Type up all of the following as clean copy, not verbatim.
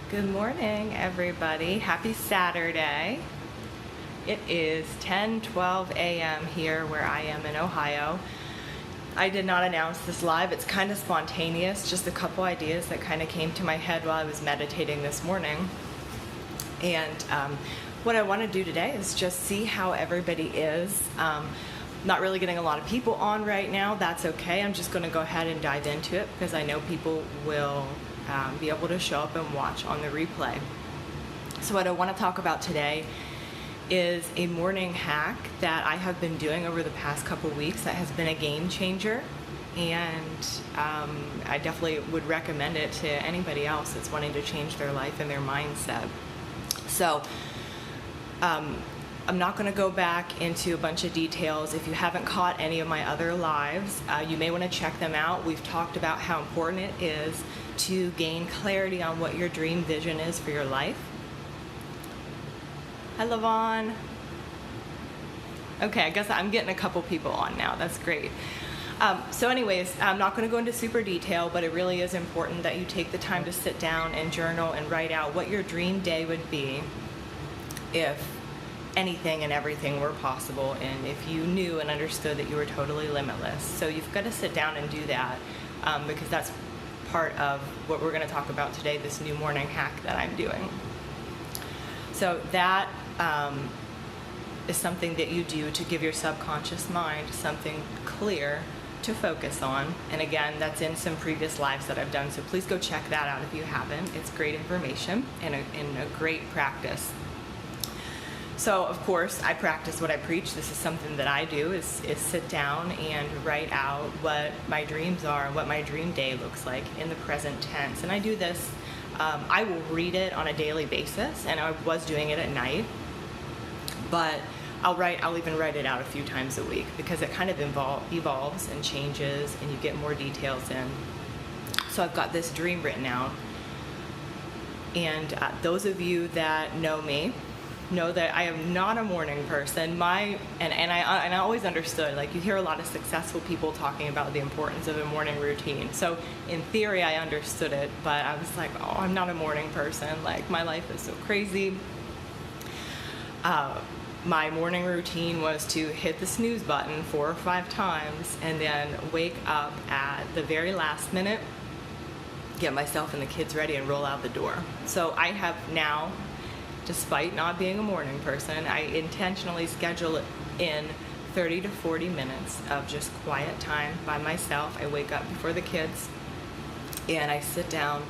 Good morning, everybody. Happy Saturday. It is 10:12 a.m. here where I am in Ohio. I did not announce this live. It's kind of spontaneous, just a couple ideas that kind of came to my head while I was meditating this morning. And what I want to do today is just see how everybody is. Not really getting a lot of people on right now. That's okay. I'm just going to go ahead and dive into it because I know people will be able to show up and watch on the replay. So what I want to talk about today is a morning hack that I have been doing over the past couple weeks that has been a game changer, and I definitely would recommend it to anybody else that's wanting to change their life and their mindset. So I'm not going to go back into a bunch of details. If you haven't caught any of my other lives, you may want to check them out. We've talked about how important it is to gain clarity on what your dream vision is for your life. Hi, Lavon. Okay, I guess I'm getting a couple people on now. That's great. So anyways, I'm not going to go into super detail, but it really is important that you take the time to sit down and journal and write out what your dream day would be if anything and everything were possible, and if you knew and understood that you were totally limitless. So you've got to sit down and do that because that's part of what we're going to talk about today, this new morning hack that I'm doing. So that is something that you do to give your subconscious mind something clear to focus on. And again, that's in some previous lives that I've done, so please go check that out if you haven't. It's great information and a great practice. So, of course, I practice what I preach. This is something that I do, is sit down and write out what my dreams are, what my dream day looks like in the present tense. And I do this, I will read it on a daily basis, and I was doing it at night, but I'll even write it out a few times a week because it kind of evolves and changes, and you get more details in. So I've got this dream written out, and those of you that know me know that I am not a morning person. I always understood, like, you hear a lot of successful people talking about the importance of a morning routine. So in theory, I understood it, but I was like, oh, I'm not a morning person. Like, my life is so crazy. My morning routine was to hit the snooze button 4 or 5 times and then wake up at the very last minute, get myself and the kids ready, and roll out the door. So I have now, despite not being a morning person, I intentionally schedule in 30 to 40 minutes of just quiet time by myself. I wake up before the kids and I sit down,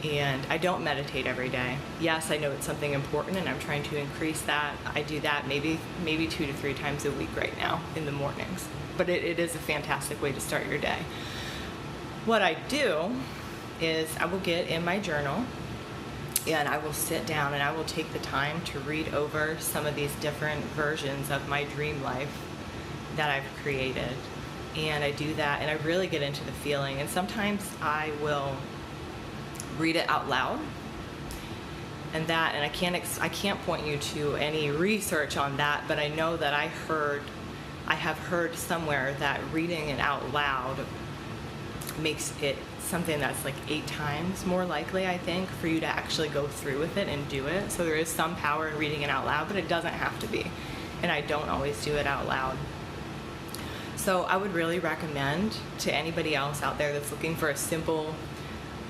and I don't meditate every day. Yes, I know it's something important and I'm trying to increase that. I do that maybe 2 to 3 times a week right now in the mornings, but it is a fantastic way to start your day. What I do is I will get in my journal and I will sit down and I will take the time to read over some of these different versions of my dream life that I've created. And I do that and I really get into the feeling. And sometimes I will read it out loud. And I can't point you to any research on that, but I know that I have heard somewhere that reading it out loud makes it something that's like 8 times more likely, I think, for you to actually go through with it and do it. So there is some power in reading it out loud, but it doesn't have to be. And I don't always do it out loud. So I would really recommend to anybody else out there that's looking for a simple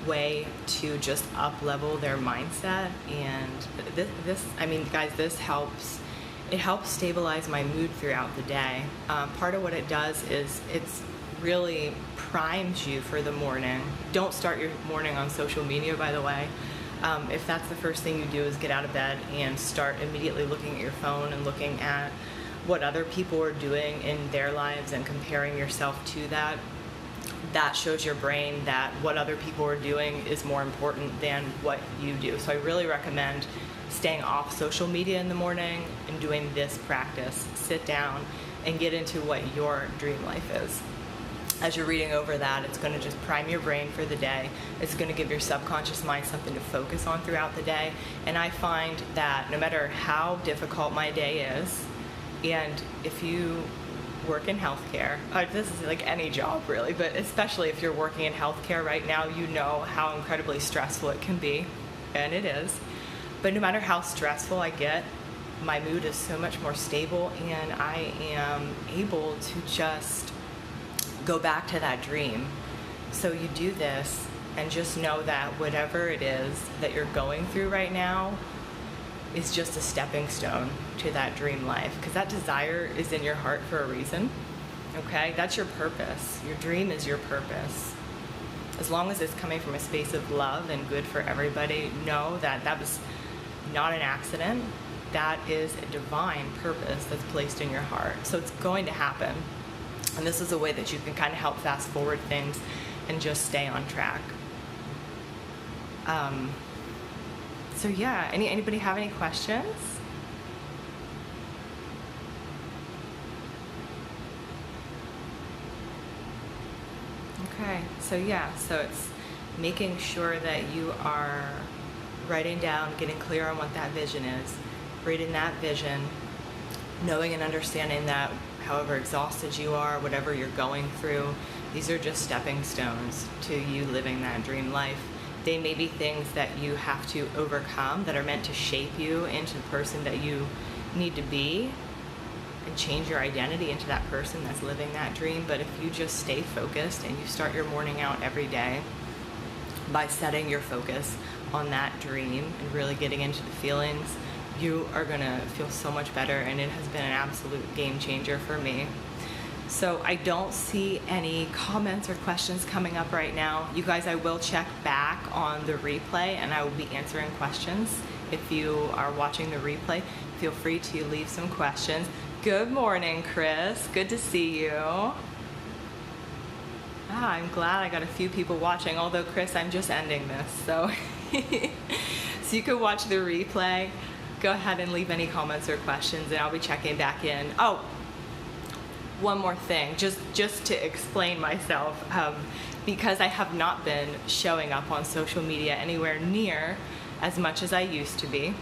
way to just up-level their mindset. And this helps. It helps stabilize my mood throughout the day. Part of what it does is it's really primes you for the morning. Don't start your morning on social media, by the way. If that's the first thing you do is get out of bed and start immediately looking at your phone and looking at what other people are doing in their lives and comparing yourself to that, that shows your brain that what other people are doing is more important than what you do. So I really recommend staying off social media in the morning and doing this practice. Sit down and get into what your dream life is. As you're reading over that, it's going to just prime your brain for the day. It's going to give your subconscious mind something to focus on throughout the day. And I find that no matter how difficult my day is, and if you work in healthcare, this is like any job really, but especially if you're working in healthcare right now, you know how incredibly stressful it can be. and it is. But no matter how stressful I get, my mood is so much more stable, and I am able to just go back to that dream. So you do this and just know that whatever it is that you're going through right now is just a stepping stone to that dream life, because that desire is in your heart for a reason. Okay, that's your purpose. Your dream is your purpose. As long as it's coming from a space of love and good for everybody, know that that was not an accident. That is a divine purpose that's placed in your heart. So it's going to happen. And this is a way that you can kind of help fast forward things and just stay on track. So yeah, anybody have any questions? Okay, so yeah, so it's making sure that you are writing down, getting clear on what that vision is, reading that vision, knowing and understanding that however exhausted you are, whatever you're going through, these are just stepping stones to you living that dream life. They may be things that you have to overcome that are meant to shape you into the person that you need to be and change your identity into that person that's living that dream. But if you just stay focused and you start your morning out every day by setting your focus on that dream and really getting into the feelings, you are gonna feel so much better, and it has been an absolute game changer for me. So I don't see any comments or questions coming up right now. You guys, I will check back on the replay and I will be answering questions. If you are watching the replay, feel free to leave some questions. Good morning, Chris. Good to see you. I'm glad I got a few people watching, although Chris, I'm just ending this. So, so you can watch the replay. Go ahead and leave any comments or questions and I'll be checking back in. Oh, one more thing, just to explain myself, because I have not been showing up on social media anywhere near as much as I used to be.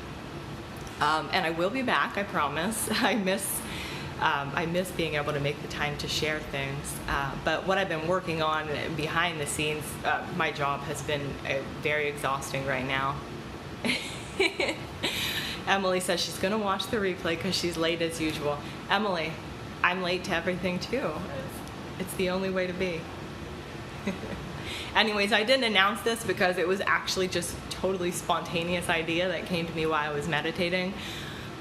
And I will be back, I promise. I miss being able to make the time to share things. But what I've been working on behind the scenes, my job has been very exhausting right now. Emily says she's gonna watch the replay because she's late as usual. Emily, I'm late to everything too. It's the only way to be. Anyways, I didn't announce this because it was actually just a totally spontaneous idea that came to me while I was meditating.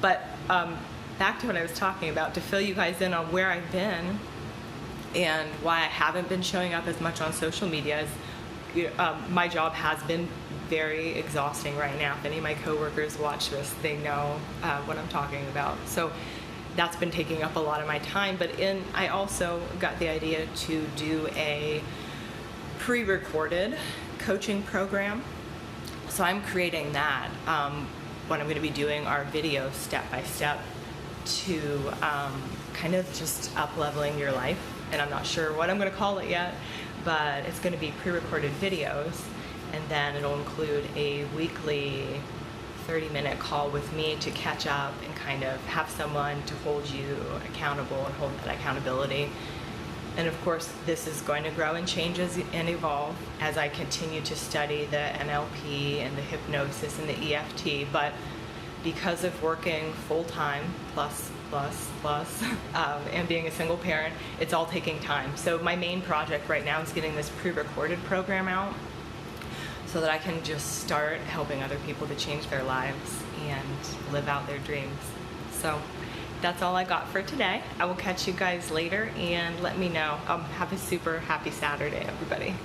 But back to what I was talking about, to fill you guys in on where I've been and why I haven't been showing up as much on social media. My job has been very exhausting right now. If any of my coworkers watch this, they know what I'm talking about. So that's been taking up a lot of my time. But I also got the idea to do a pre-recorded coaching program. So I'm creating that. What I'm going to be doing are videos step by step to kind of just up-leveling your life. And I'm not sure what I'm going to call it yet, but it's going to be pre-recorded videos. And then it'll include a weekly 30-minute call with me to catch up and kind of have someone to hold you accountable and hold that accountability. And of course, this is going to grow and change and evolve as I continue to study the NLP and the hypnosis and the EFT. But because of working full-time, plus, and being a single parent, it's all taking time. So my main project right now is getting this pre-recorded program out so that I can just start helping other people to change their lives and live out their dreams. So that's all I got for today. I will catch you guys later and let me know. Have a super happy Saturday, everybody.